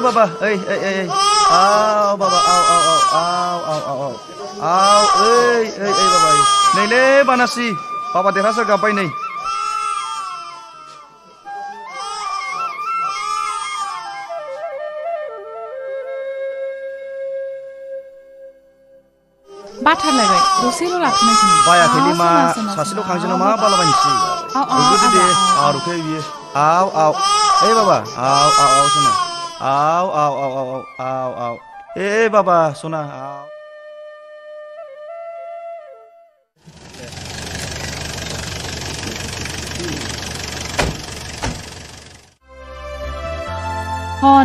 बाबा बाबा बाबा नैले बानासि बाबा देरहासार गाबबाय नै बाथारलायबाय दसेल' लाथ'नायखौनो बायाखैलै मा सासेल' खांजों मा बालाबायनोसै दे आरुखै बियो ओइ बाबा सना बाबा सना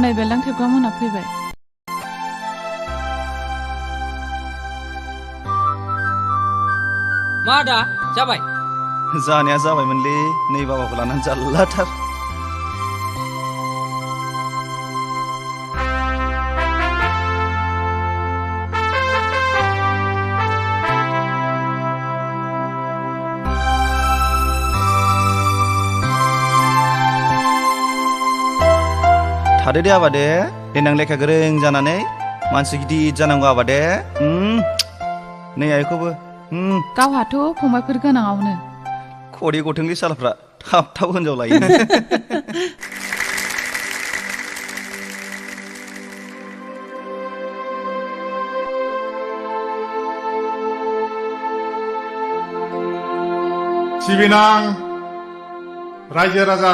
नै बेलदां थेबग्रा मोना फैबाय मा दा जाबाय जानाया जाबायमोनलै नै बाबाखौ लानानै जाल्लाथार थादो दे आबा दे देनां लेखा गोरों जानानै मानसि गिदिर जानांगौ आबा दे नै आइखौबो गावहाथ' फंबायफोर गोनाङावनो खरि गथोंलै सालाफ्रा थाब थाब हिनजाव लायो सिबिनां रायजो राजा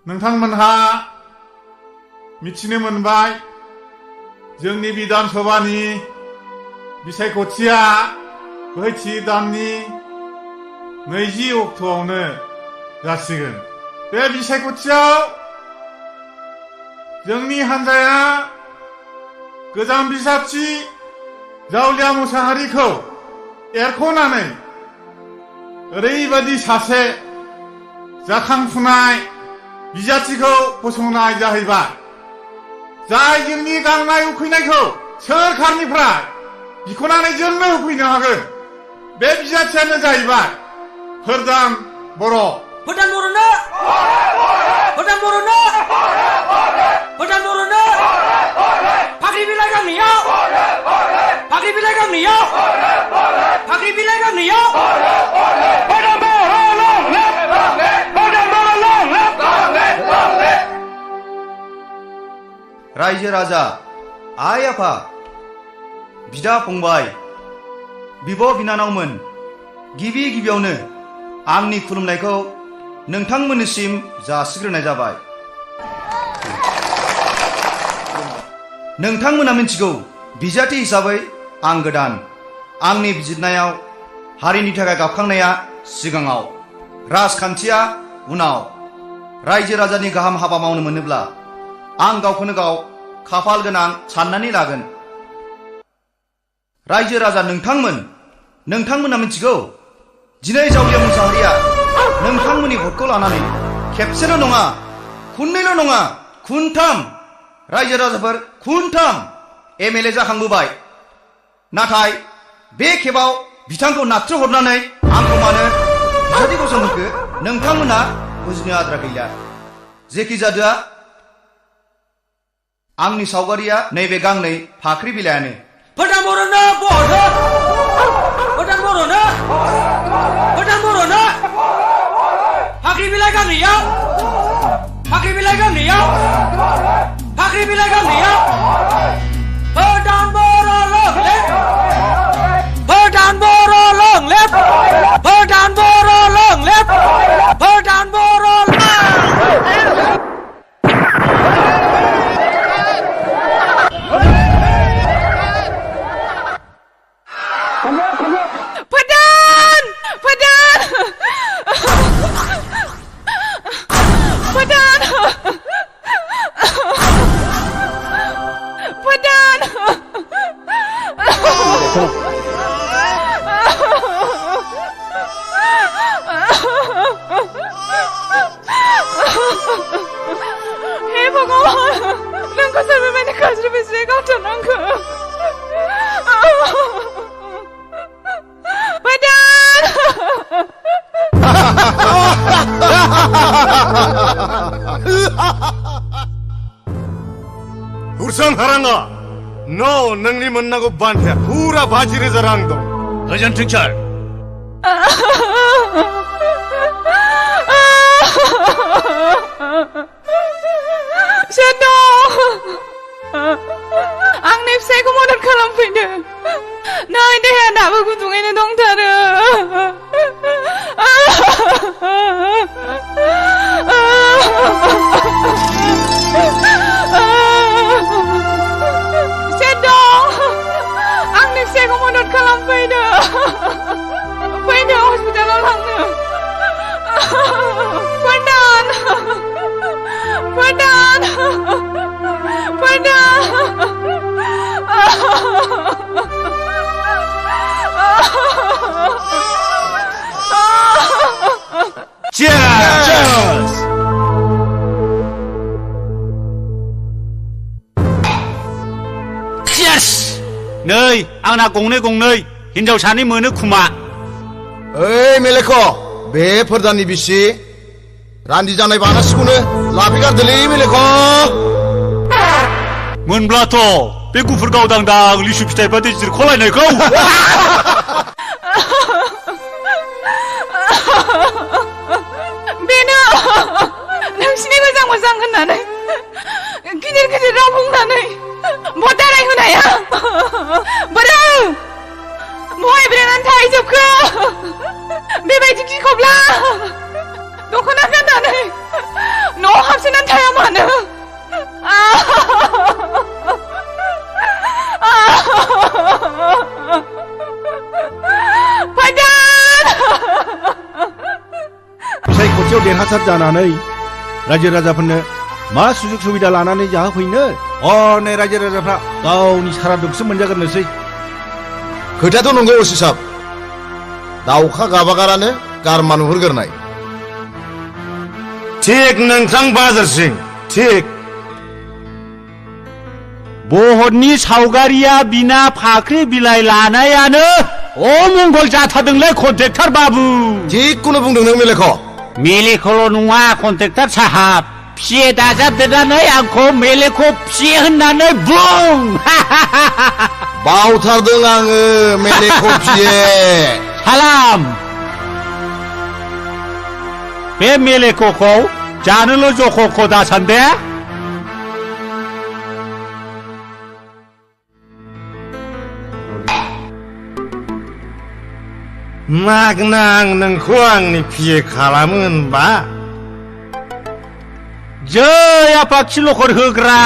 नोंथांमोनहा मिथिनो मोनबाय जोंनि बिधान सभानि बिसायख'थिया बैथि दाननि 20 अक्ट'आवनो जासिगोन। बे बिसायख'थियाव जोंनि हान्जाया गोजाम बिजाथि जावलिया मुसाहारिखौ एरख'नानै ओरैबायदि सासे जाखांफुनाय बिजाथिखौ फसंनाय जाहैबाय जाय जोंनि गांनाय उखैनायखौ सोरखारनिफ्राय बिख'नानै जोंनो होफैनो हागोन। बे बिजाथियानो जाहैबाय फोरदान बर'। फोरदान बर'नो फोरदान बर'नो फोरदान बर'नो फाख्रि बिलाइ गांनैयाव फाख्रि बिलाइ गांनैयाव फाख्रि बिलाइ गांनैयाव फोरदान रायजो राजा आइ आफा बिदा फंबाय बिब' बिनानावमोन गिबि गिबियावनो आंनि खुलुमनायखौ नोंथांमोननिसिम जासिग्रोनाय जाबाय। नोंथांमोना मिथिगौ बिजाथि हिसाबै आं गोदान आंनि बिजिरनायाव हारिनि थाखाय गाबखांनाया सिगाङाव राजखान्थिया उनाव रायजो राजानि गाहाम हाबा मावनो मोनोब्ला आं गावखौनो गाव खाफाल गोनां साननानै लागोन। रायजो राजा नोंथांमोना मिथिगौ दिनै जावलिया मुसाहारिया नोंथांमोननि भटखौ लानानै खेबसेल' नङा खुननैल' नङा खुनथाम रायजो राजाफोर खुनथाम MLA जाखांबोबाय। नाथाय बे खेबाव बिथांखौ नाथ्रोहरनानै आंखौ मानो बिजाथि गसंहोखो नोंथांमोना बुजिनो आद्रा गैला। जेखि जादोआ आंनि सावगारिया नैबे गांनै फाख्रि बिलाइयानो। फोरदान बर'नो फोरदान बर'नो फोरदान बर'नो फाख्रि बिलाइ गांनैयाव फाख्रि बिलाइ गांनैयाव फाख्रि बिलाइ गांनैयाव फोरदान बर' लोंलेब फोरदान बर' लोंलेब फोरदान बर' लोंलेब फोरदान बर' हे भगवान नोंखौ सोरबायदि गाज्रि बेसे गावथारनांगौ फोरदान कुसन हाराङा नो नोंनि मोननांगौ बान्थाया फुरा 50,000 रां दं गोजोन्थों सार Shadow! आंनि फिसायखौ मदद खालामफैदो नै देहाया दाबो गुदुङैनो दंथारो Shadow! आंनि फिसायखौ मदद खालामफैदो फैदो हस्पिटालाव लांनो Pardon! Pardon! Pardon! Cheers! Cheers! नै आंना गंनै हिनजावसानि मोनो खुमा ओइ मेलेख' बे फोरदानि बिसि रान्दि जानाय बानासिखौनो लाफैगारदोलै मेलेख' मोनब्लाथ' बे गुफुर गावदांदां लिसु फिथाइ बादि जिरख'लायनायखौ बेनो नोंसिनि मोजां होननानै गिदिर राव बुंनानै बदाराय होनाया बोरो बहाय ब्रेनानै थाहैजोबखो बेबायदि गिखब्ला दख'ना गाननानै न'आव हाबसोनानै थाया मानो फैदान फिसाइ खरसेयाव देरहासार जानानै रायजो राजाफोरनो मा सुजुग सुबिदा लानानै जाहोफैनो नै रायजो राजाफ्रा गावनि सारादुखौसो मोनजागोरनोसै खोथायाथ' नंगौ ओसि साब दाउखा गाबागारानो गारमा नुहुरगोरनाय थिक नोंथां बाजार सिं थिक बहरनि सावगारिया बिना फाख्रि बिलाइ लानायानो अमंगल जाथारदोंलै कन्ट्रेक्टर बाबु थिगखौनो बुंदों नों मेलेख' मेलेख'ल' नङा कन्ट्रेक्टर साहाब फिए दाजाबदेरनानै आंखौ मेलेख' फिए होननानै बुं बावथारदों आङो मेलेख' फिए सालाम बे मेलेख'खौ जानोल' जख'ख' दासान्दे मागना आं नोंखौ आंनि फिए खालामो होनबा जै आफा खिल'खर होग्रा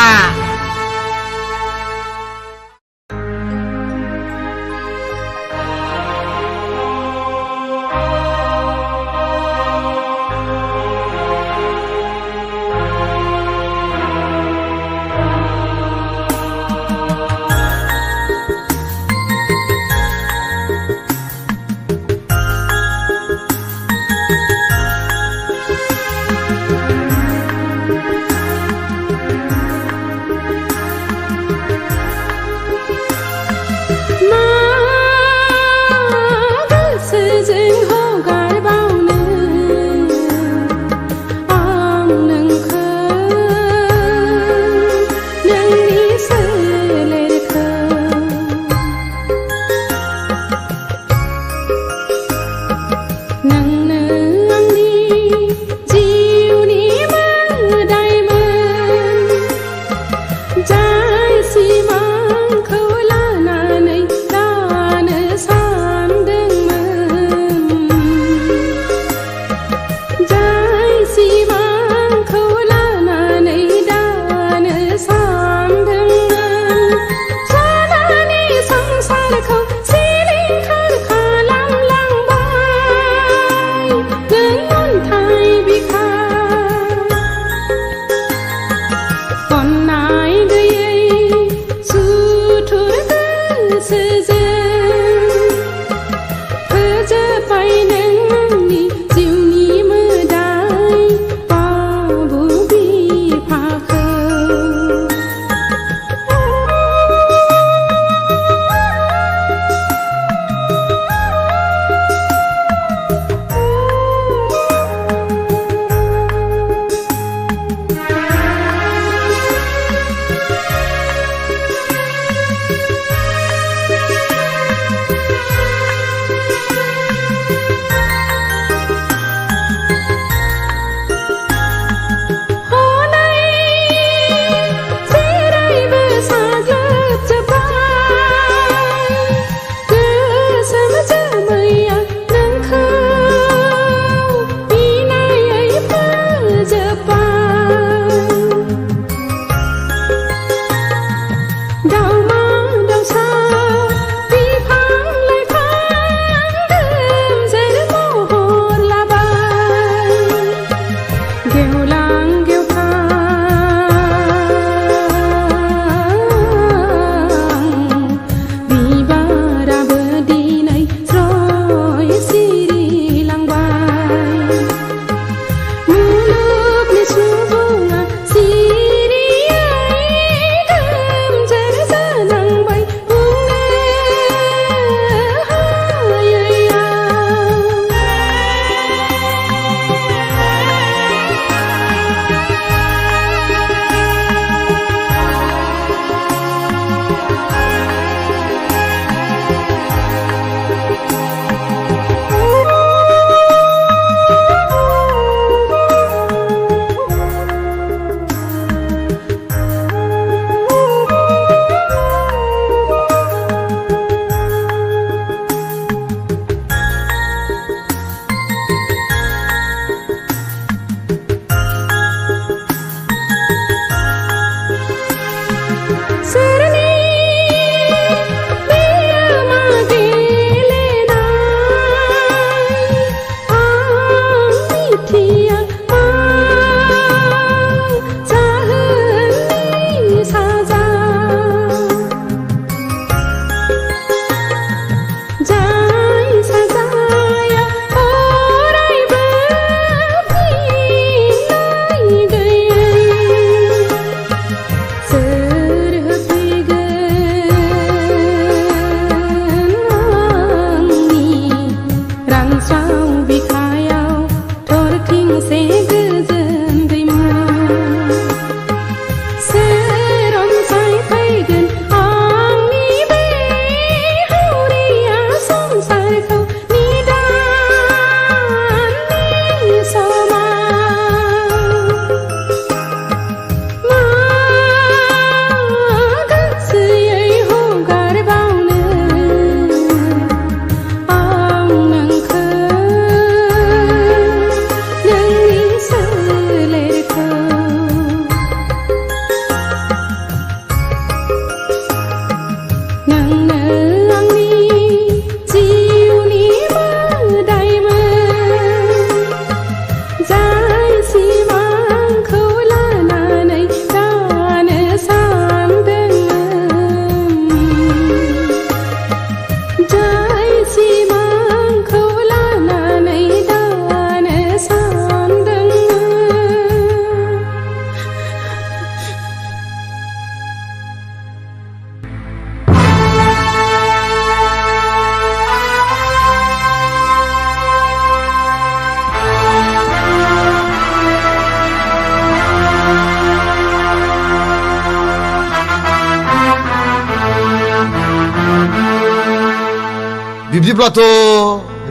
बिब्दिब्लाथ'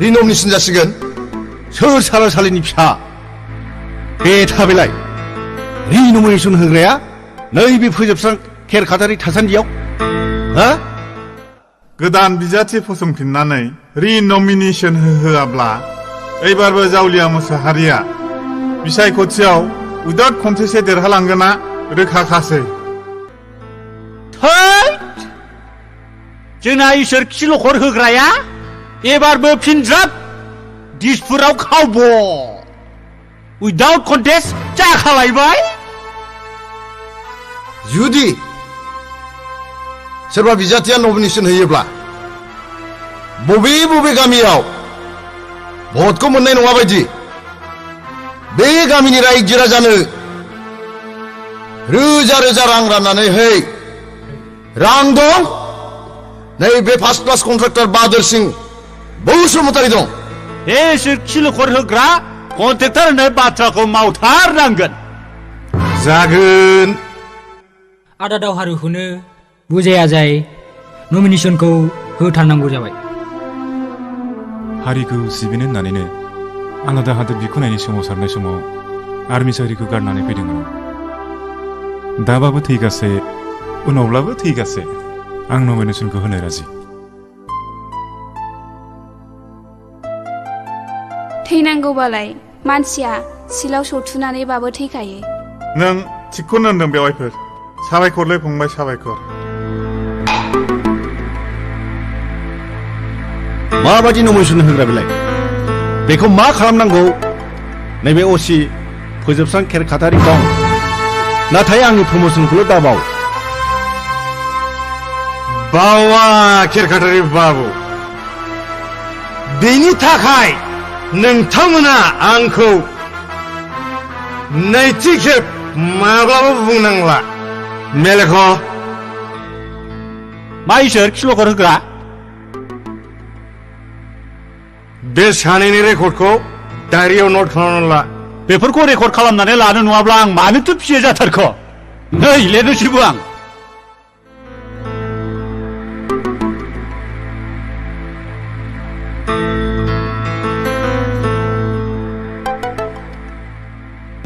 रिनमनिसन जासिगोन सोर साला सालिनि फिसा बे थाबायलाय रिनमिनेसन होग्राया नैबे फोजोबस्रां खेरखातारि थासान्दियाव हा गोदान बिजाथि फसंफिननानै रिनमिनेसन होआब्ला एबारबो जावलिया मोसाहारिया बिसायख'थियाव उदार खनसेसो देरहालांगोना रोखाखासै जोंना इसोर खिलखर होग्राया एबारबो फिनज्राब दिसपुराव खावब उइदाउट कन्टेस्ट जाखालायबाय जुदि सोरबा बिजाथिया नमिनेसन होयोब्ला बबे बबे गामियाव भटखौ मोननाय नङा बायदि बे गामिनि रायजो राजानो रोजा रोजा रां राननानै है रां दं नैबे first class contractor Bahadur Singh Basumatary दं इसोर खिलखर होग्रा कन्ट्रेक्टर होननाय बाथ्राखौ मावथारनांगोन जागोन आदा दावहारुखौनो बुजाया जाय नमिनेसनखौ होथारनांगौ जाबाय हारिखौ सिबिनो होननानैनो आलादा हादोर बिख'नायनि सोमावसारनाय समाव आर्मि साख्रिखौ गारनानै फैदोंमोन दाबाबो थैगासे उनावब्लाबो थैगासे आं नमिनेसनखौ होनो राजि थैनांगौबालाय मानसिया सिलाव सौथुनानैबाबो थैखायो नों थिगखौनो होनदों बेवाइफोर साबायखरलै फंबाय साबायखर माबायदि नमिनेसन होग्रा बेलाय बेखौ मा खालामनांगौ नैबे असि फोजोबस्रां खेरखातारि दं नाथाय आंनि प्रमोसनखौल' दाबाव बावा खेरखातारि बाबु बेनि थाखाय नोंथांमोना आंखौ नैथि खेब माब्लाबा बुंनांला मेलेख मा इसोर खिलखर होग्रा बे सानैनि रेकर्डखौ डायरियाव नट खालामना ला बेफोरखौ रेकर्ड खालामनानै लानो नङाब्ला आं मानोथो फियो जाथारखो नै लिरनोसैबो आं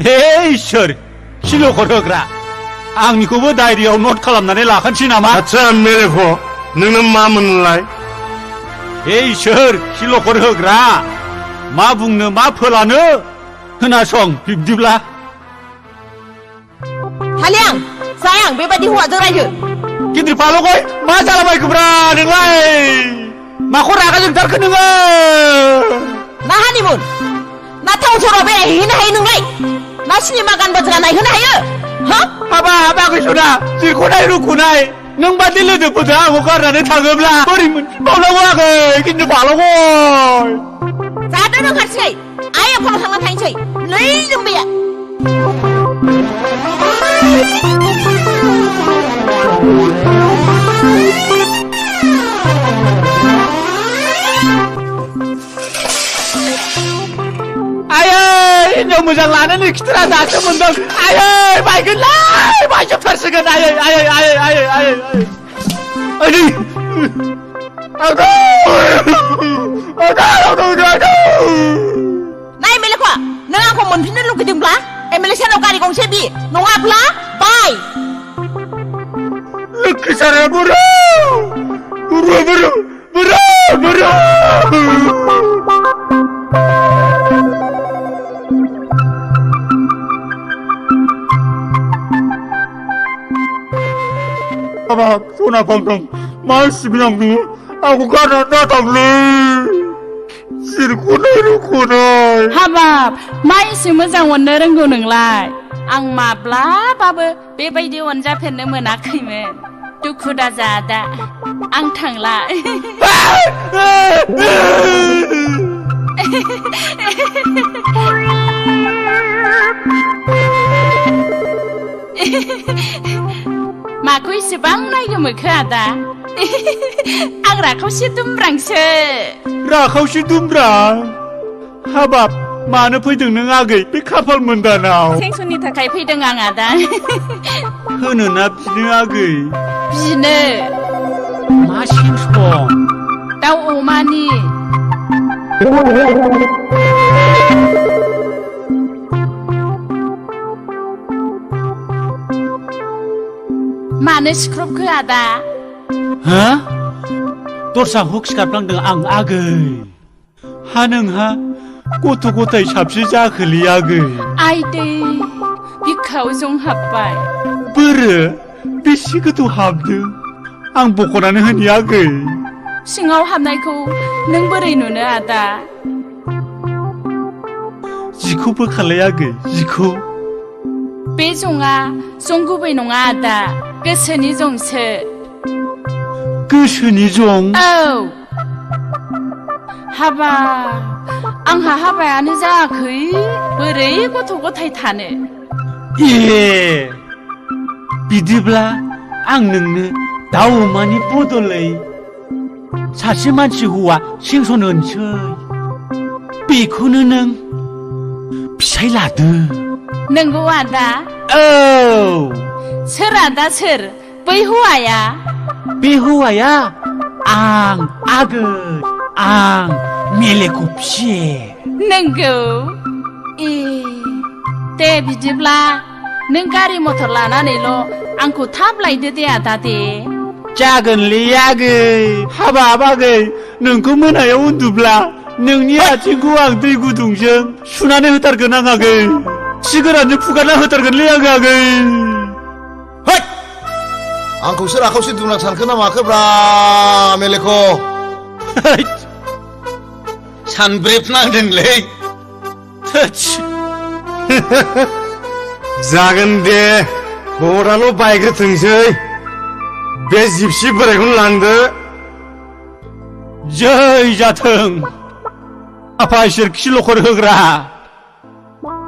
हे इसोर खिलखर होग्रा आंनिखौबो डायरियाव नट खालामनानै लाखानोसै नामा आच्छा मेलेख नोंनो मा मोनलाय हे इसोर खिलखर होग्रा मा बुंनो मा फोलानो खोनासं बिब्दिब्ला हालियां जायां बेबायदि हौवाजों रायदो गिदिर फालगय मा जालाबायखोब्रा नोंलाय माखौ रागा जोंथारखो नोङो मा हानिमुन ना टाउन सहराव बेरायहैनो हायो नोंलाय ना सिनेमा गान बाजरा नायहोनो हायो हा हाबा हाबाखै सना जिखौनाय रुखुनाय नों बादि लोगोफोरजों आंखौ गारनानै थाङोब्ला बोरै मोनफिनबावनांगौ आखै खिन्थु बालगय जादो नों हारसिङै आइ आफानाव थांना थाहैनोसै नै जोंबाया आयै हिनजाव मोजां लानानै खिथेरा दासो मोनदों आयै बायगोनलै बायजोबथारसिगोन आयै आयै आयै आयै आयै आयै नाय मेलेखा नों आंखौ मोनफिननो लुगैदोंब्ला एमएलए सानाव गारि गंसे बि नङाब्ला बाय लोखि सारा बुरु बुरु बुरु बुरु बुरु हाबाब सना फांथं मा सिबिनांगौ आंखौ गारनानै दाथांलै सिरख'नाय रुख'नाय हाबाब मा एसे मोजां अननो रोंगौ नोंलाय आं माब्लाबाबो बेबायदि अनजाफेरनो मोनाखैमोन दुखु दाजा आदा आं थांला माखौ एसेबां नायगोमोखो आदा आं राखावसि दुमब्रांसो राखावसि दुमब्रां हाबाब मानो फैदों नों आगै बे खाफाल मोनदानाव सेंसननि थाखाय फैदों आं आदा होनो ना बिनो आगै बिनो मा सेंसन दाउ अमानि मानो सिख्रबखो आदा हा दस्रा हुक सिखारफ्लांदों आं आगै हा नोंहा गथ' गथाय साबसे जाखोलै आगै आइदै बिखाव जं हाबबाय बोरो बेसे गोथौ हाबदों आं बख'नानै होनि आगै सिङाव हाबनायखौ नों बोरै नुनो आदा जिखौ बोखारलाय आगै जिखौ बे जङा जं गुबै नङा आदा गोसोनि जंसो गोसोनि जं औ हाबा आंहा हाबायानो जायाखै बोरै गथ' गथाय थानो ए बिदिब्ला आं नोंनो दाउ अमानि बदलै सासे मानसि हौवा सेंसन होनसै बेखौनो नों फिसाय लादो नंगौ आदा औ सोर आदा सोर बै हौवाया बे हौवाया आं आगै आं मेलेखौ फिसियो नंगौ ए दे बिदिब्ला नों गारि मथर लानानैल' आंखौ थाब लायदो दे आदा दे जागोनलै आगै हाबाब आगै नोंखौ मोनायाव उन्दुब्ला नोंनि आथिंखौ आं दै गुदुंजों सुनानै होथारगोन आं आगै सिगोरानजों फुगारना होथारगोनलै आं आगै आंखौसो राखावसि दुमना सानखो ना माखोब्रा मेलेख' सानब्रेबनांदोंलै जागोन दे गराल' बायग्रोथोंसै बे जिपसि बोरायखौनो लांदो जै जाथों आफा इसोर खिलखर होग्रा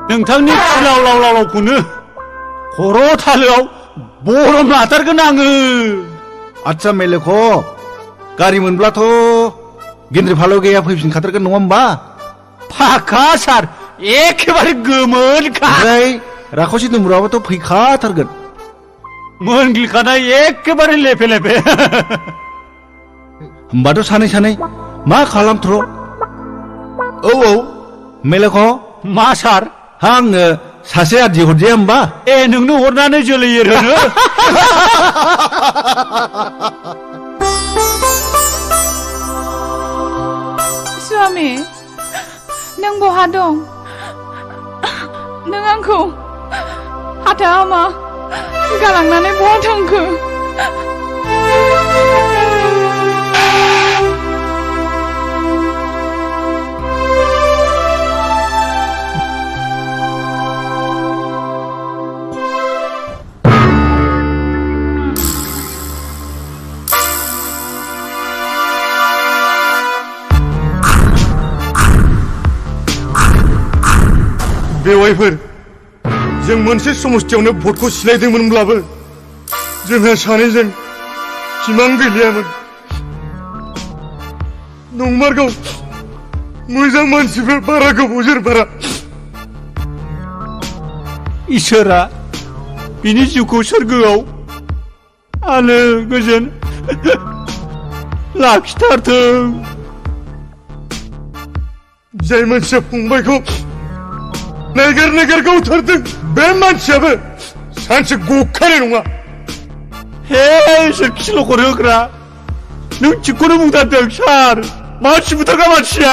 नोंथांनि खिलाव लाव लावखौनो खर' थालोआव बरम लाथारगोन आङो आच्छा मेलेख' गारि मोनब्लाथ' गेन्द्रि फालो गैया फैफिनखाथारगोन नङा होमबा फाखा सार एखेबारे गोमोनखा ओमफ्राय राखावसि दुमब्राबाथ' फैखाथारगोन मोनग्लिखानाय एखेबारे लेफे लेफे होमबाथ' सानै सानै मा खालामथ्र' औ मेलेख' मा सार आंनो सासे आदि हरजाया होमबा ए नोंनो हरनानै जोलै एरहोनो स्वामी नों बहा दं नों आंखौ हाथा हामा गालांनानै बहा थांखो बेवाइफोर जों मोनसे समस्थियावनो भटखौ सिनायदोंमोनब्लाबो जोंहा सानैजों सिमां गैलियामोन नंमारगौ मोजां मानसिफोर बारा गोबाव जोरबारा इसोरा बिनि जिउखौ सोरगोआव आलो गोजोन लाखिथारथों जाय मानसिया फंबायखौ नागार गावथारदों बे मानसियाबो सानसे गखानाय नङा हे इसोर खिल'खर होग्रा नों थिगखौनो बुंथारदों सार मानसि बुथारग्रा मानसिया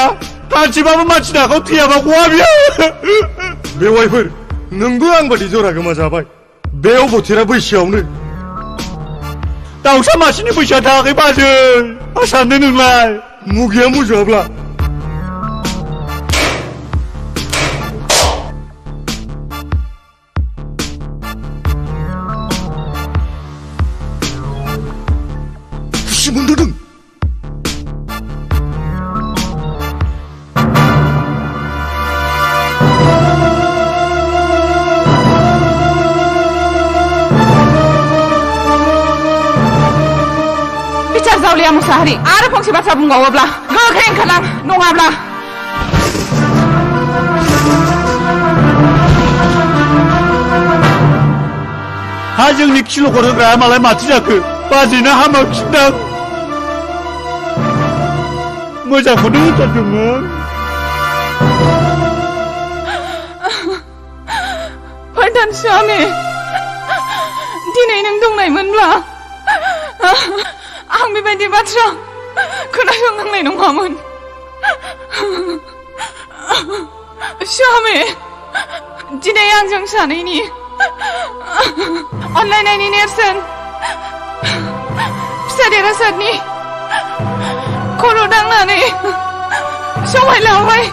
सानसेबाबो मानसि नागाव थैयाबा गवा बियो बेवाइफोर नोंबो आंबादि जरा गोमा जाबाय बे अबथिरा बैसोआवनो दाउसा मासेनि बैसोआ थाङाखै बाजै मा सानदों नोंलाय मुगिया मुजाब्ला खुसि मोनदों जावलिया मुसाहारि आरो फंसे बाथ्रा बुंबावोब्ला गोख्रै ओंखारलां नङाब्ला हा जोंनि खिल'खर होग्राया मालाय माथो जाखो बाजैनो हामा खिन्दां मोजांखौनो होथारदोंमोन फैदान स्वामी दिनै नों दंनायमोनब्ला आं बेबायदि बाथ्रा खोनासंनांनाय नङामोन स्वामी दिनै आंजों सानैनि अनलायनायनि नेरसोन फिसा देरहासारनि खर' दांनानै समाय लाबाय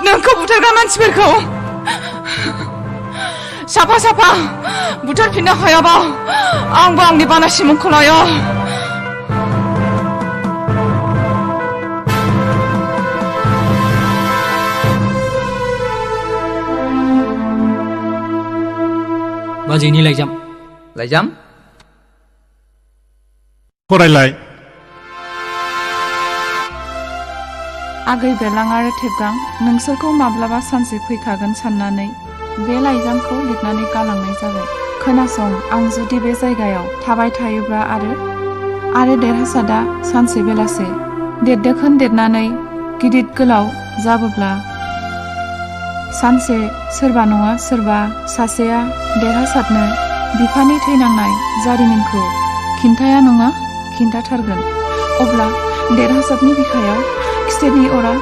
नोंखौ बुथारग्रा मानसिफोरखौ साफा बुथारफिननो हायाबा आंबो आंनि बानासि मुंखौ लाया बाजैनि लाइजाम फरायलाय आगै बेरलां आरो थेबगां नोंसोरखौ माब्लाबा सानसे फैखागोन साननानै बे लाइजामखौ लिरनानै गालांनाय जाबाय खोनासं आं जुदि बे जायगायाव थाबाय थायोब्ला आरो देरहासादा सानसे बेलासे देरदोखोन देरनानै गिदिर गोलाव जाबोब्ला सानसे सोरबा नङा सोरबा सासेया देरहासादनो बिफानि थैनांनाय जारिमिनखौ खिन्थाया नङा खिन्थाथारगोन अब्ला देरहासादनि बिखायाव खिथेरनि अरा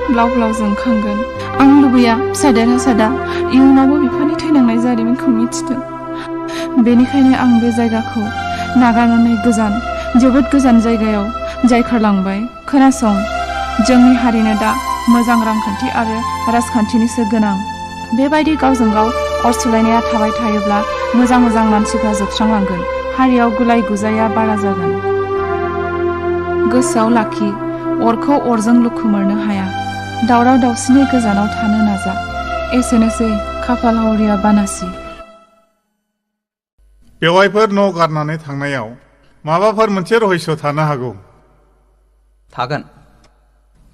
ब्लाव ब्लाव जोंखांगोन आं लुबैया फिसा देरहासादा इयुनावबो बिफानि थैनांनाय जारिमिनखौ मिथिथों बेनिखायनो आं बे जायगाखौ नागारनानै जोबोद गोजान जायगायाव जायखारलांबाय खोनासं जोंनि हारिनो दा मोजां रांखान्थि आरो राजखान्थिनिसो गोनां बेबायदि गावजों गाव अर सुलायनाया थाबाय थायोब्ला मोजां मानसिफ्रा जोबस्रांलांगोन हारियाव गुलाय गुजाया बारा जागोन गोसोआव लाखि अरखौ अरजों लुखुमोरनो हाया दावराव दावसिनि गोजानाव थानो नाजा एसेनोसै खाफाल हावरिया बानासि बेवाइफोर न' गारनानै थांनायाव माबाफोर मोनसे रहस्य थानो हागौ थागोन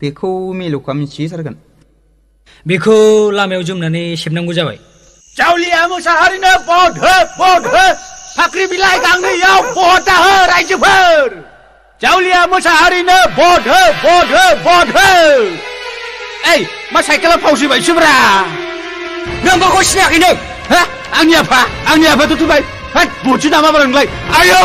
बेखौ मिलौखा मिथिथारगोन बेखौ लामायाव जोमनानै सेबनांगौ जाबाय जावलिया मुसाहारिनो भट हो फाख्रि बिलाइ गांनैयाव भट हो रायजोफोर जावलिया मुसाहारिनो भट हो ओइ मा साइकेला फावसैबायसोब्रा नों गावखौ सिनायाखै नों हा आंनि आफाथ' थैबाय होद भटसो नामाब्रा नोंलाय आयौ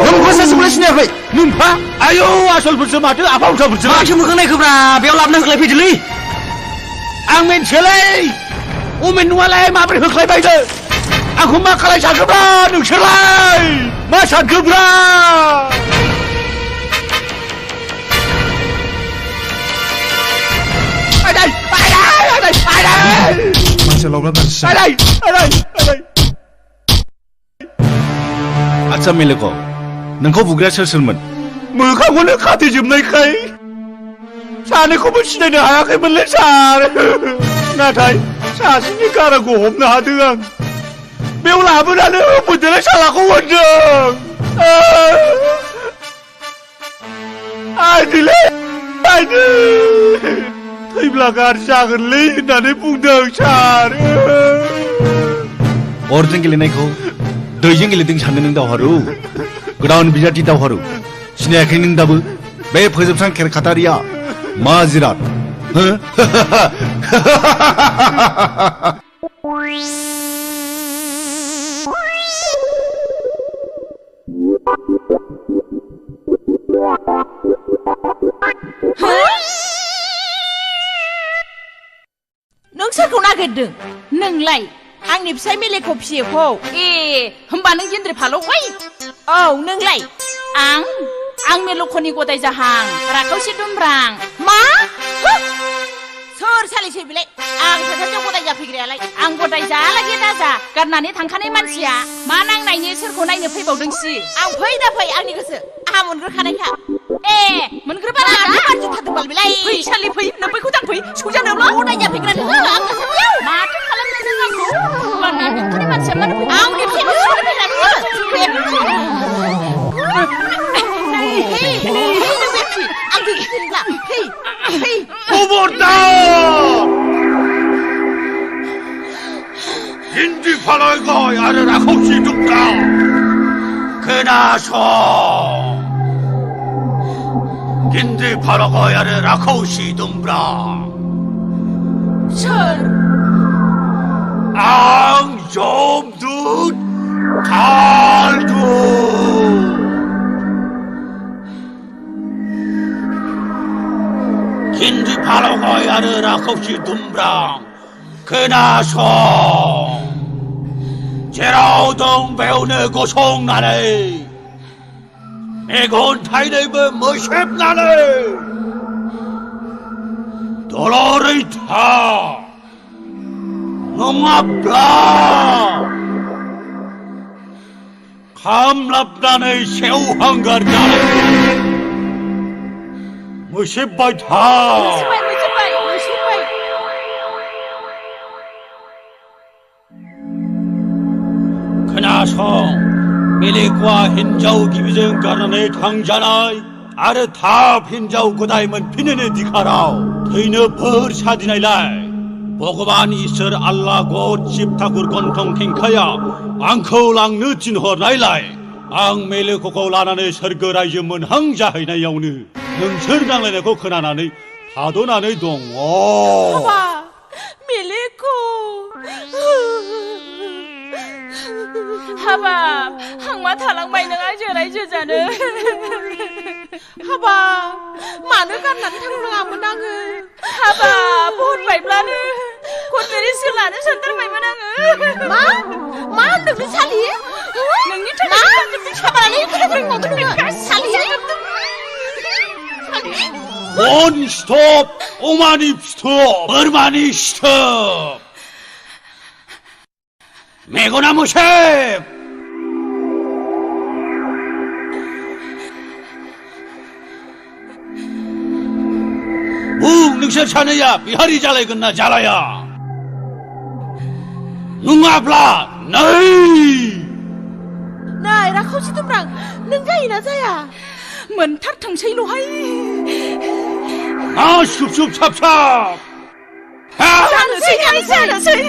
नोंखौ सासेखौलाय सिनायाखै नोंफा आयौ आसलफोरसो माथो आफा उल्थाफोरसो माथो मोखां नायखोब्रा बेयाव लाबोना होख्लाय फैदोलै आं मिन्थियोलै अमेन नङालाय माबोरै होख्लायबायदो आंखौ मा खालाय सानखोब्रा नोंसोरलाय मा सानखोब्रा आच्छा मेलेक नोंखौ बुग्राया सोरमोन मोखांखौनो खाथेजोबनायखाय सानैखौबो सिनायनो हायाखैमोनलै सार नाथाय सासेनि गारांखौ हमनो हादों आं बेयाव लाबोनानै होफैदोलाय सालाखौ होनदों आइदिलै आइदि थैब्ला गाज्रि जागोनलै होननानै बुंदों सार अरजों गेलेनायखौ दैजों गेलेदों सानदों नों दावहारु गोदान बिजाथि दावहारु सिनायाखै नों दाबो बे फोजोबस्रां खेरखातारिया मा जिराद हो नों सोरखौ नागिरदों नोंलाय आंनि फिसाय मेलेखौ फिसियोखौ ए होमबा नों गेन्द्रि फालौबाय औ नोंलाय आं मेलखनि गदाय जाहां राखावसि दुमब्रां मा सोर सालिसै बिलाय आं साथारजों गदाय जाफैग्रायालाय आं गदाय जालागे दाजा गारनानै थांखानाय मानसिया मा नांनायनि सोरखौ नायनो फैबावदोंसि आं फै दा फै आंनि गोसो आहा मोनग्रोखानायखा ए मोनग्रोबा आंहा गाज्रि थादोंबाल बिलाय फै सालि फै नोंखौ दांफै सौजानोब्ला गदाय जाफैग्रा नोङो आं गोसोआव माथो खालामनो नों आंखौ गारनानै थांखानाय मानसिया मानो फै आंनि फिसायखौ सोर फैनानै ginti 팔아이고 야를 아홉시 죽다 그나서 ginti 팔아고 야를 아홉시 dum브라 앙좀듯 달도 ginti 팔아고 야를 아홉시 dum브라 그나서 제라우동 배우네 고송나네 애곤 타이네브 머십나네 도로를 타 농압라 감랍나네 새우한가르나네 머십바이 타 그나성 미리과 흰자우 기비정 가라네 당자나이 아르 다 흰자우 고다이면 피네네 디카라오 더이너 버 사디나이라이 보고만 이슬 알라고 집타kur 건통 탱카야 앙커랑 늦진 허라이라이 앙 메레 고고 라나네 설거라이즈문 항자하이나야오느 능설당래네고 그나나네 다도나네 동오 아빠 메레코 하바 항마 탈랑마이 नों आजो रायजोजानो हाबा मानो गारनानै थांनो रोङामोन आङो हाबा बनबायब्लानो खनमेरि सोलानो सानथारबायमोन आङो मा होनदों नों सालि नोंनि थाखाय साबानानै खोनाफैबावदों नोङो सालि 원 스톱 오마니 스톱 얼마니 스톱 메고나무 셰프 묵 능서 차느야 비하리 잘라야 끝나 잘라야 능아플라 너이 나이 라카우시 dumbrang नों जायोना जाया मोनथारथोंसैल'हाय 아 슉슉 찹찹 जानोसै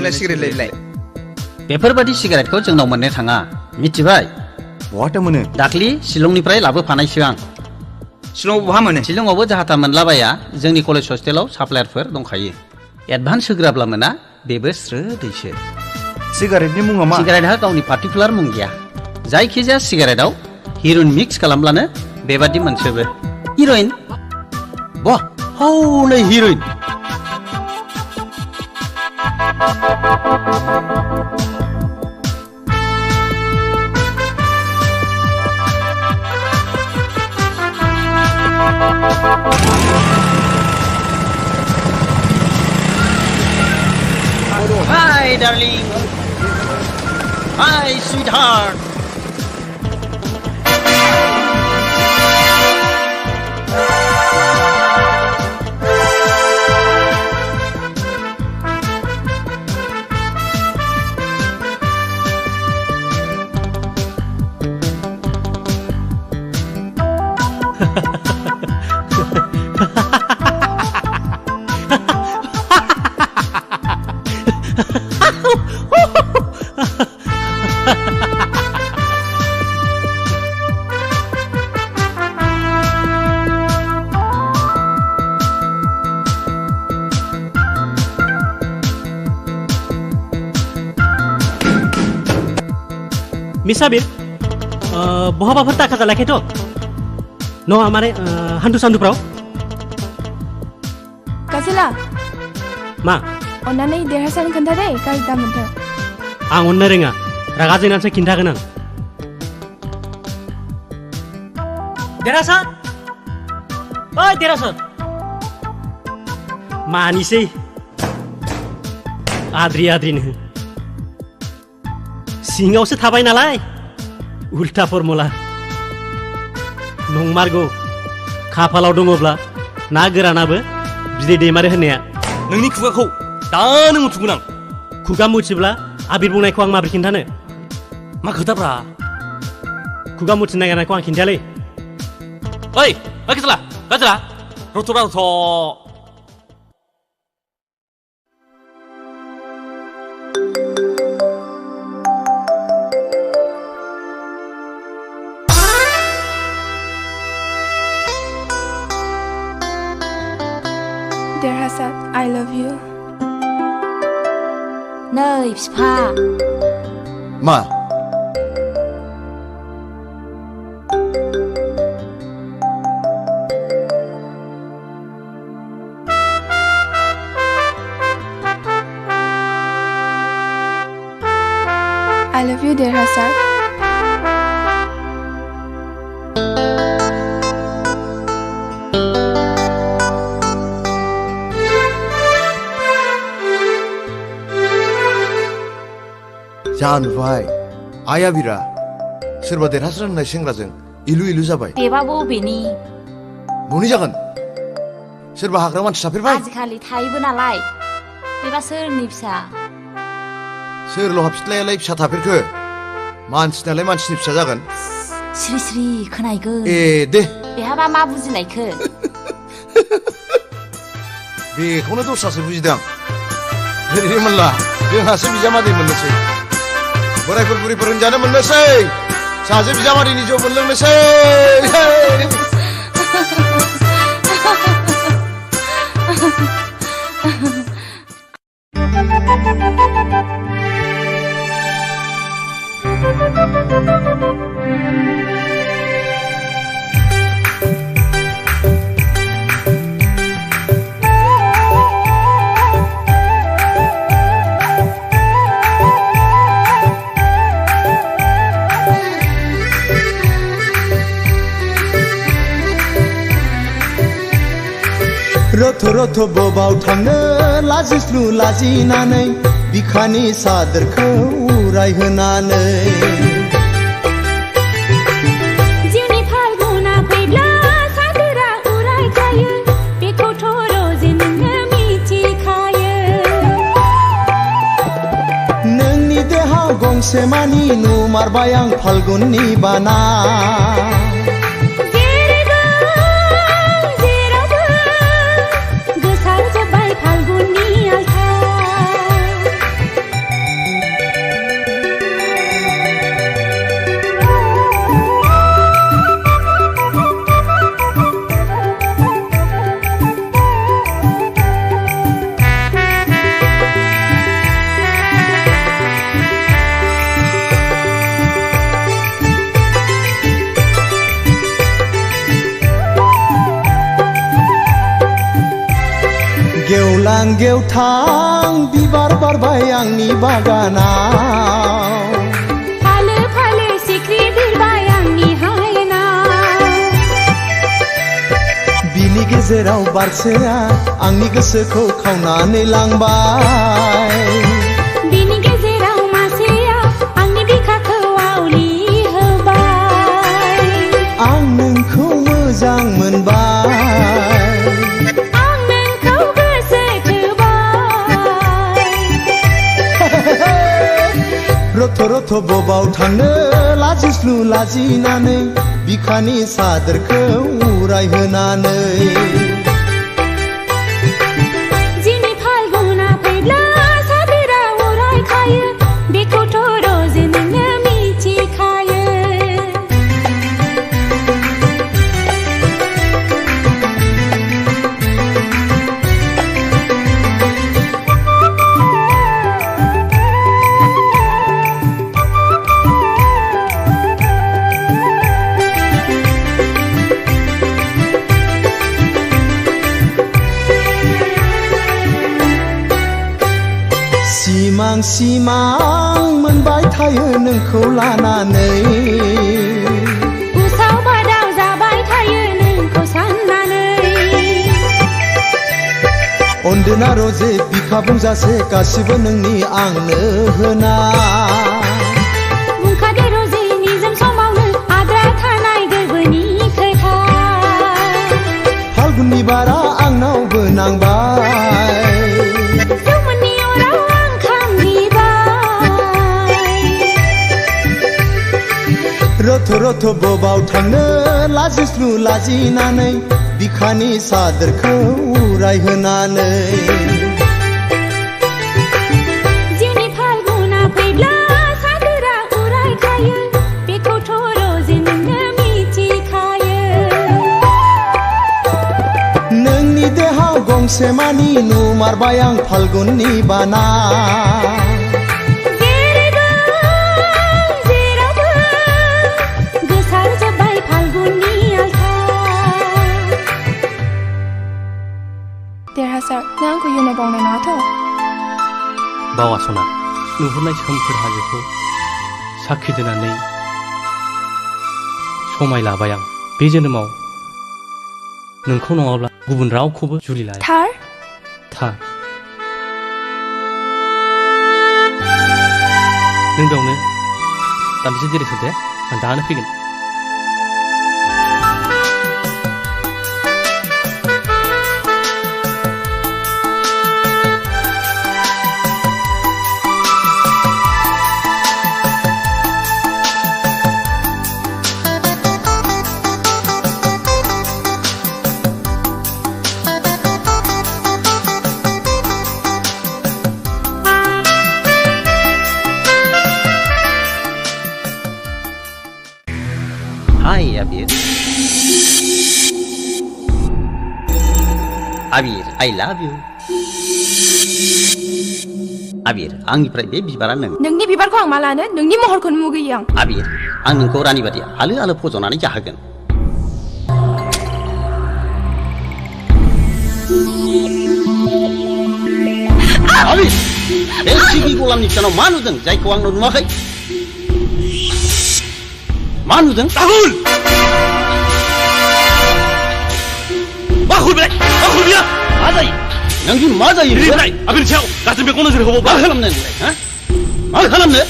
लाय सिगारेट लायलाय बेफोरबायदि सिगारेटखौ जोंनाव मोननो थाङा मिथिबाय बहाथो मोनो दाख्लि शिलंनिफ्राय लाबोफानायसो आं शिलंआव बहा मोनो शिलंआवबो जाहाथा मोनलाबाया जोंनि कलेज हस्टेलाव साप्लायारफोर दंखायो एडभान्स होग्राब्ला मोना बेबो स्रोदैसो सिगारेटनि मुङा मा सिगारेटहा गावनि पार्टिकुलार मुं गैया जायखिजाया सिगारेटआव हिर'इन मिक्स खालामब्लानो बेबादि मोनसोबो हिर'इन वाह हौनै heroin Hi darling Hi sweetheart Miss Sabir, बहाबाफोर थाखा जालायाखैथ' नङा माने हान्थु सान्थुफ्राव काजोला मा अन्नानै देरहासारनो खोन्थादे गाज्रि दामोनथो आं अननो रोङा रागा जोंनानैसो खिन्थागोन आं देरहासार ओइ देरहासार मानिसै आद्रिनो सिङावसो थाबाय नालाय उल्टा फर्मुला नंमारगौ खाफालाव दङब्ला ना गोरानाबो बिदै दैमारो होननाया नोंनि खुगाखौ दानो मुथुगोन आं खुगा मुथिब्ला आबिर बुंनायखौ आं माबोरै खिन्थानो मा खोथाब्रा खुगा मुथिनो नागिरनायखौ आं खिन्थायालै ओइ गाजला रथ'रा रथ' देरहासार I love you नै फिफा मा I love you देरहासार जा नुबाय आया बिरा सोरबा देरहासार होननाय सेंग्राजों इलु जाबाय बेबाबो बेनि न'नि जागोन सोरबा हाग्रा मानसि थाफेरबाय आजिखालि थायोबो नालाय बेबा सोरनि फिसा सोरल' हाबसिथलायालाय फिसा थाफेरखो मानसिनालाय मानसिनि फिसा जागोन स्रि स्रि खोनायगोन ए दे बेहाबा मा बुजिनायखो बेखौनो दस्रासो बुजिदों ओरैनो मोनला जोंहासो बिजामादै मोननोसै बोरायफोर बुरैफोर होनजानो मोननोसै सासे बिजामादैनि जौ मोनलोंनोसै रथ' रथ' बबाव थांनो लाजिस्लु लाजिनानै बिखानि सादोरखौ उरायहोनानै जिउनि फाल्गुना फैब्ला सादोरा उरायखायो बेखौथ' रोजे नोङो मिथिखायो नोंनि देहाव गंसे मानि नुमारबाय आं फाल्गुननि बाना गेवलां गेवथां बिबार बारबाय आंनि बागानाव फालो फालो सिख्रि बिरबाय आंनि हायेनाव बिनि गेजेराव बारसेया आंनि गोसोखौ खावनानै लांबाय बिनि गेजेराव मासेया आंनि बिखाखौ आवलि होबाय आं नोंखौ मोजां मोनबाय आं नोंखौ गोसो थोबाय रथ' रथ' बबाव थांनो लाजिस्लु लाजिनानै बिखानि सादोरखौ उरायहोनानै जिनि फाल्गुना फैब्ला सादोरा उरायखायो बेखौथ' रोजे नोङो मिथिखायो सिमां सिमां मोनबाय थायो नोंखौ लानानै उसाव बादाव जाबाय थायो नोंखौ साननानै अनदोना रजे बिखा बुंजासे गासिबो नोंनि आंनो होना बुंखादो रजे निजोम समावनो आद्रा थानाय गोरबोनि खोथा फाल्गुननि बारा आंनावबो नांबाय जौमोननि अराव आं खामग्लिबाय रथ' रथ' बबाव थांनो लाजिस्लु लाजिनानै बिखानि सादोरखौ उरायहोनानै जिउनि फाल्गुना फैब्ला सादोरा उरायखायो बेखौथ' रोजे नोङो मिथिखायो नोंनि देहाव गंसे मानि नुमारबाय आं फाल्गुननि बाना जेरावबो गोसारजोब्बाय फाल्गुननि आलथा देरहासार नों आंखौ इयुनाव बावनाय नङाथ' बावा सना नुहुरनाय सोमखोर हाजोखौ साखि दोननानै समाय लाबाय आं बे जोनोमाव नोंखौ नङाब्ला गुबुन रावखौबो जुलि लाया थार थार नों बेयावनो दान्दिसे जिरायथ'दो दे आं दानो फैगोन Hi, Abir. Abir, I love you. Abir, आंनिफ्राय बे बिबारा नों नोंनि बिबारखौ आं मा लानो नोंनि महरखौनो मुगैयो आं Abir, आं नोंखौ रानि बादि आलो आलो फज'नानै जाहोगोन Abir, बे सिगि गलामनि फिसानाव मा नुदों जायखौ आंनाव नुवाखै मा नुदों राहुल मा खुरबाय मा खुरबिया मा जायो नोंनि मा जायो बेनिफ्राय आबिर सायाव गासै बेखौ नोजोर होबावबा मा खालामनो नोंलाय हा मा खालामनो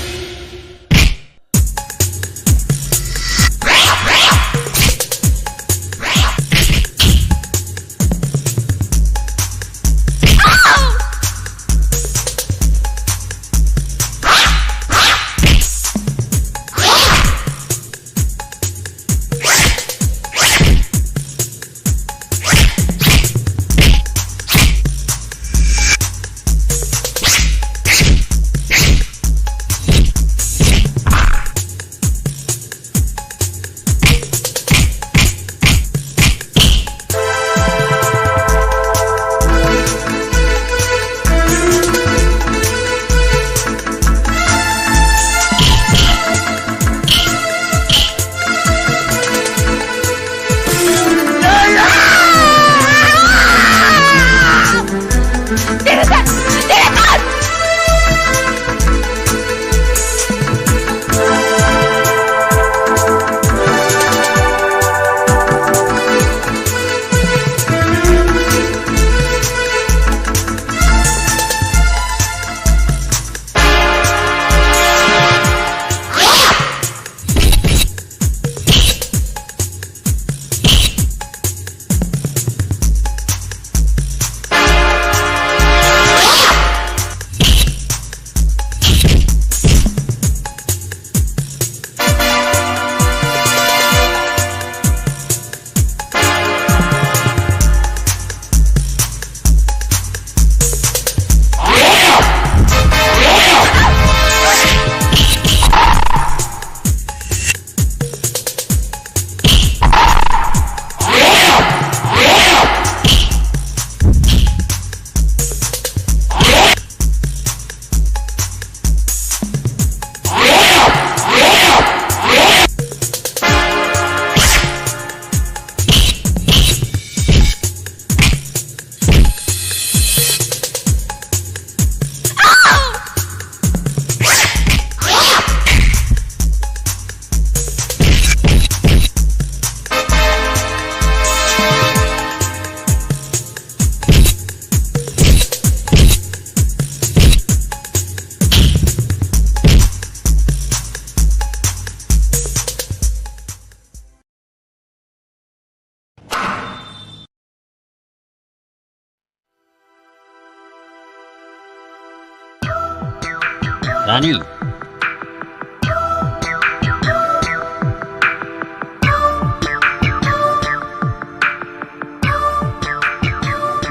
रानी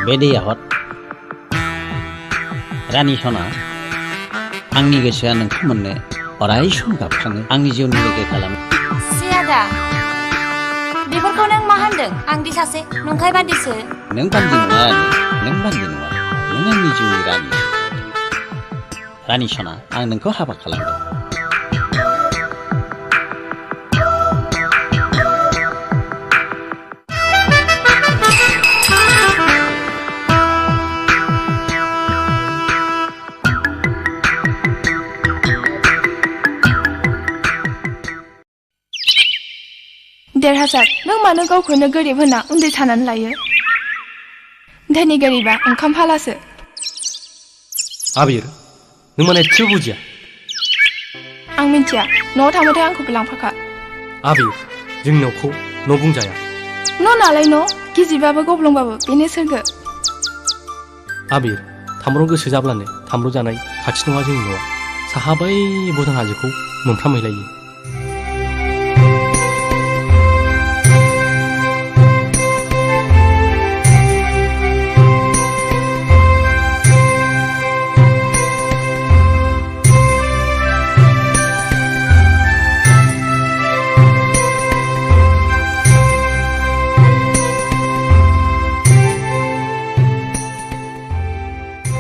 बे दैया हर रानी सना आंनि गोसोआ नोंखौ मोननो अराय सम गाबखाङो आंनि जिउनि लोगो खालामो सियादा बेफोरखौ नों मा होनदों आंदि सासे नंखाय बादिसो नों बान्दि नङा नों बान्दि नङा नों आंनि जिउनि रानि रानि सना आं नोंखौ हाबा खालामगोन देरहासार नों मानो गावखौनो गोरिब होना उन्दै साननानै लायो धोनि गोरिबा ओंखाम फालासो आबिर नों माने एसे बुजिया आं मिन्थिया न'आव थांबाथाय आंखौबो लांफाखा आबिर जोंनि न'खौ न' बुंजाया न' नालाय न' गिजिबाबो गब्लंबाबो बेनो सोरगो आबिर थामब्राव गोसो जाब्लानो थामब्राव जानाय खाथि नङा जोंनि न'आ साहा बै भुटान हाजोखौ मोनफ्रामहैलायो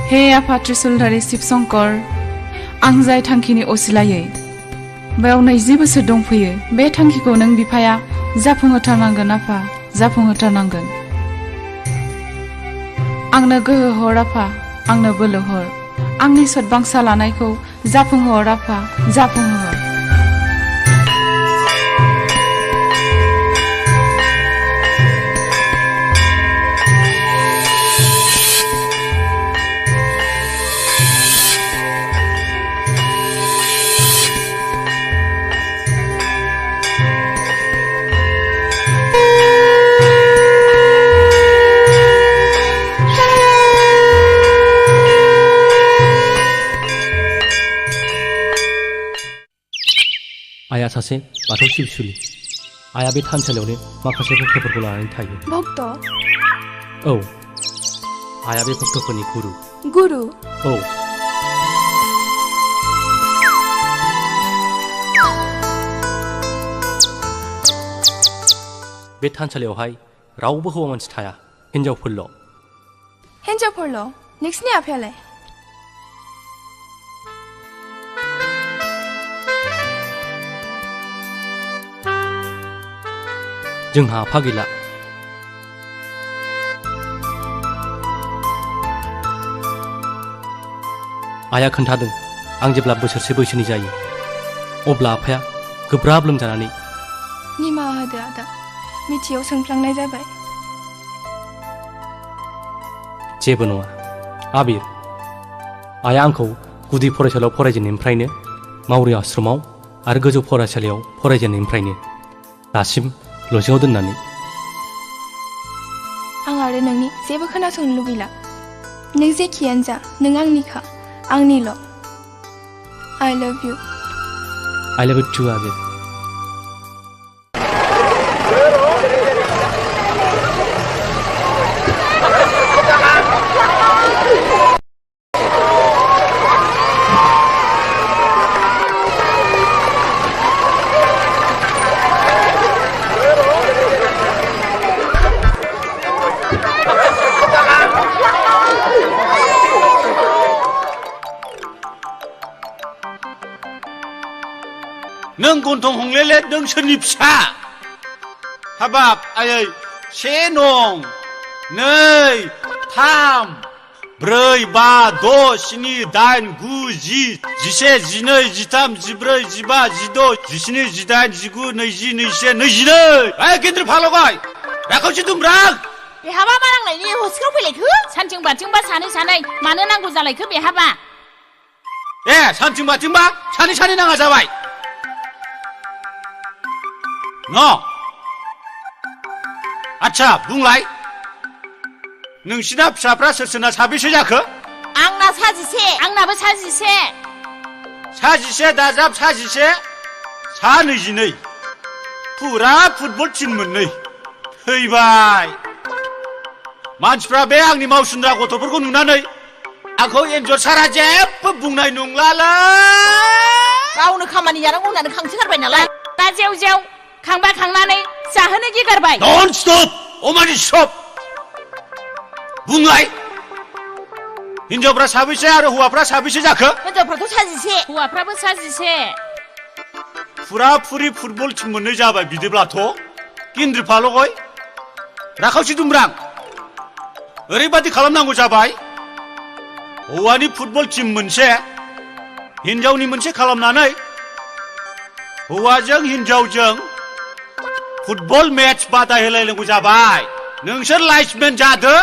हे आफा त्रिशुलधारी शिव शंकर आं जाय थांखिनि असिलायै बेयाव 20 बोसोर दंफैयो बे थांखिखौ नों बिफाया जाफुंहोथारनांगोन आफा जाफुंहोथारनांगोन आंनो गोहो हर आफा आंनो बोलो हर आंनि सदबांसा लानायखौ जाफुंहोहर आफा जाफुंहोहर आइया सासे बाथौ सिबिसुलि आइया बे थानसालियावनो माखासे भक्तफोरखौ लानानै थायो भक्त औ आइया बे भक्तफोरनि गुरु गुरु औ बे थानसालियावहाय रावबो हौवा मानसि थाया हिनजावफोरल' नोंसिनि आफायालाय जोंहा आफा गैला आइया खोन्थादों आं जेब्ला बोसोरसे बैसोनि जायो अब्ला आफाया गोब्राब लोमजानानै निमाहा होदो आदा मिथियाव सोंफ्लांनाय जाबाय जेबो नङा आबिर आइया आंखौ गुदि फरायसालियाव फरायजेननायनिफ्रायनो मावरि आश्रमाव आरो गोजौ फरायसालियाव फरायजेननायनिफ्रायनो दासिम लजिङाव दोननानै आं आरो नोंनि जेबो खोनासंनो लुबैला नों जेखियानो जा नों आंनिखा आंनिल' I love you too आबिर नों गन्थं हंलेले नों सोरनि फिसा हाबाब आयै 1 नं 2 3 4 5 6 7 8 9 10 11 12 13 14 15 16 17 18 19 20 21 22 ओइ केन्द्र फालगाय राखौसि दुमब्रां बेहाबा मा नांलायनि हस्पिटालाव फैलायखो सानथिं बाथिंबा सानै मानो नांगौ जालायखो बेहाबा ए सानथिं बाथिंबा सानै नाङा जाबाय न आच्छा बुंलाय नोंसिना फिसाफ्रा सोरना साबेसे जाखो आंना साजिसे आंनाबो साजिसे साजिसे दाजाब साजिसे सा 22 फुरा फुटबल टीम 2 फैबाय मानसिफ्रा बे आंनि मावसुन्द्रा गथ'फोरखौ नुनानै आंखौ एन्जर सारा जेबो बुंनाय नंलालै गावनो खामानि जानांगौ होननानै खांसोगारबाय नालाय दा जेव जेव खांबा खांनानै जाहोनो गिगारबाय डन्ट स्टप अमानि स्टप बुंलाय हिनजावफ्रा साबैसे आरो हौवाफ्रा साबैसे जाखो हिनजावफ्राथ' साजिसे हौवाफ्राबो साजिसे फुरा फुरि फुटबल टीम 2 जाबाय बिदिब्लाथ' केन्द्रि फालगय राखावसि दुमब्रां ओरैबादि खालामनांगौ जाबाय हौवानि फुटबल टीम 1 हिनजावनि 1 खालामनानै हौवाजों हिनजावजों फुटबल मेच बादायलायनांगौ जाबाय नोंसोर लाइट्समेन जादो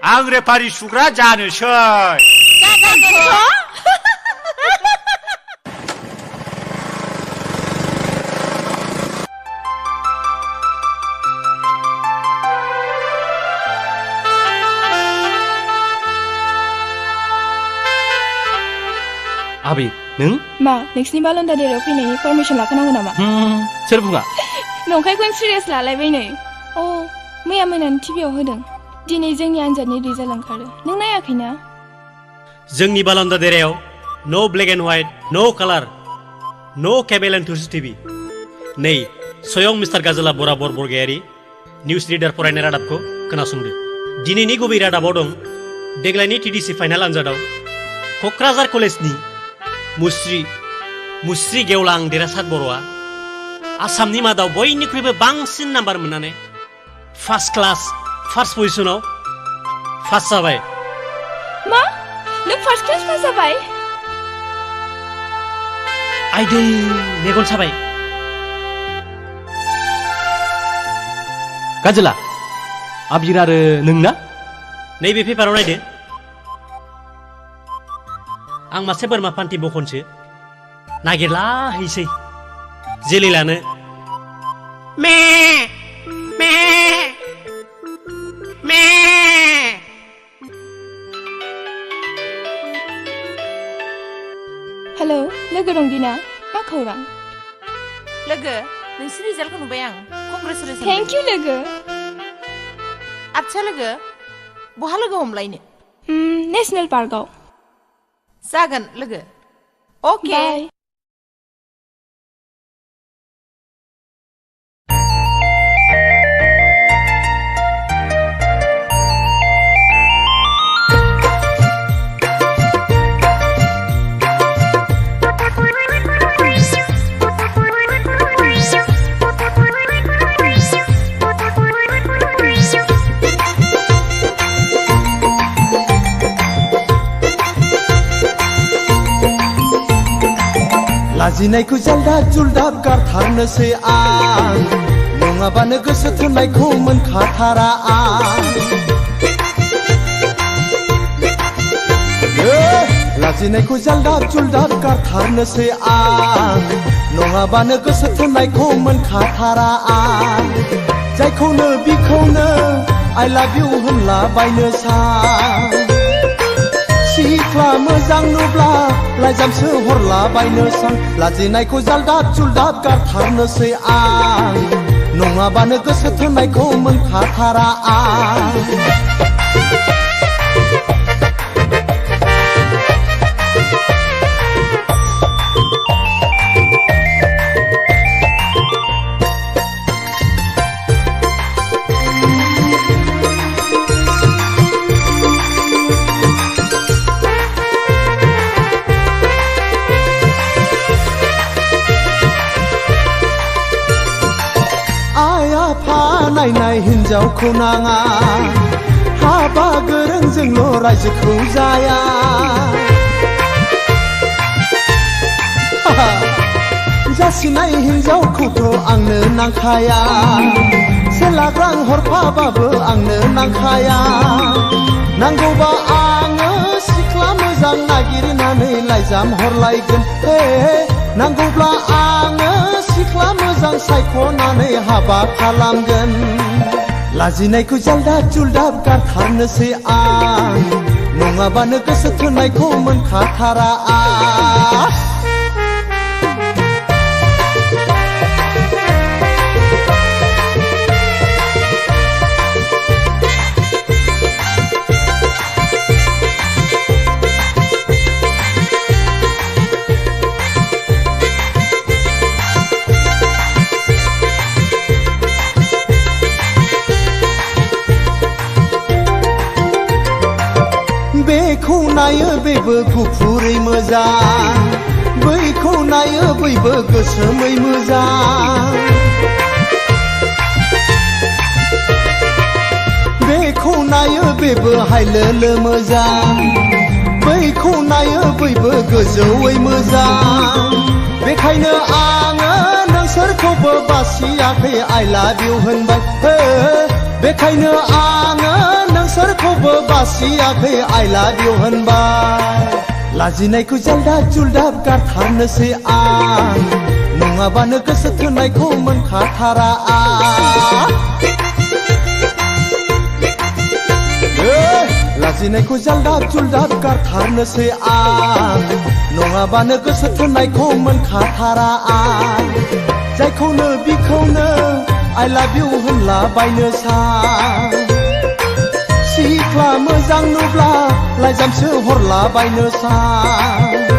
आं रेफारि सुग्रा जानोसै आबि नों मा नोंसिनि बालन्दा देरायाव फैनायनि पारमिसन लाखानांगौ नामा सोर बुङा नंखायखौनो सिरियास लालायबाय नै अ मैया मोनानि टिभियाव होदों दिनै जोंनि आनजादनि रिजाल्ट ओंखारो नों नायाखैना जोंनि बालन्दा देरायाव नो ब्लेक एन्ड व्हाइट नो कालार नो केबल एन्ड टुसि टिभि नै स्वयं मिस्टार गाजोला बराबर बरगयारि निउज रिडार फरायनाय रादाबखौ खोनासंदो दिनैनि गुबै रादाबाव दं देग्लायनि टिडिसि फाइनाल आनजादाव क'क्राझार कलेजनि मुस्रि गेवलां देरहासार बर'आ आसामनि मादाव बयनिख्रुइबो बांसिन नाम्बार मोननानै फार्स्ट क्लास फार्स्ट पजिशनाव पास जाबाय मा नों फार्स्ट क्लास पास जाबाय आइदै मेगन साबाय गाजोला आबिर आरो नोंना नैबे पेपाराव नायदो आं मासे बोरमा फान्थि बखनसो नागिरला हैसै जोलै लानो मे मे मे हेलौ लोगो रंगिना मा खौरां लोगो नोंसिनि रिजाल्टखौ नुबाय आं कंग्रेचुलेसन थेंक इउ लोगो आच्छा लोगो बहा लोगो हमलायनो नेशनेल पार्कआव जागोन लोगो अके बाय लाजिनायखौ जालदाब जुलदाब गारथारनोसै आं नङाबानो गोसो थोनायखौ मोनखाथारा आं लाजिनायखौ जालदाब जुलदाब गारथारनोसै आं नङाबानो गोसो थोनायखौ मोनखाथारा आं जायखौनो बिखौनो आइ लाभ इउ होनलाबायनो सां सिख्ला मोजां नुब्ला लाइजामसो हरलाबायनो सां लाजिनायखौ जालदाब जुलदाब गारथारनोसै आं नङाबानो गोसो थोनायखौ मोनखाथारा आं नायनाय हिनजावखौ नाङा हाबा गोरोंजोंल' रायजोखौ जाया जासिनाय हिनजावखौथ' आंनो नांखाया से लाख रां हरफाबाबो आंनो नांखाया नांगौबा आङो सिख्ला मोजां नागिरनानै लाइजाम हरलायगोन नांगौब्ला आङो सिख्ला मोजां सायख'नानै हाबा खालामगोन लाजिनायखौ जालदाब जुलदाब गारथारनोसै आं नङाबानो गोसो थोनायखौ मोनखाथारा आं नायो बेबो गुफुरै मोजां बैखौ नायो बैबो गोसोमै मोजां बेखौ नायो बेबो हायलोलो मोजां बैखौ नायो बैबो गोजौयै मोजां बेखायनो आङो नोंसोरखौबो बासियाखै I love you होनबाय बेखायनो आङो नोंसोरखौबो बासियाखै I love you होनबाय लाजिनायखौ जालदाब जुलदाब गारथारनोसै आं नङाबानो गोसो थोनायखौ मोनखाथारा आं लाजिनायखौ जालदाब जुलदाब गारथारनोसै आं नङाबानो गोसो थोनायखौ मोनखाथारा आं जायखौनो बिखौनो I love you होनला बायनो सां सिख्ला मोजां नुब्ला लाइजामसो हरला बायनो सां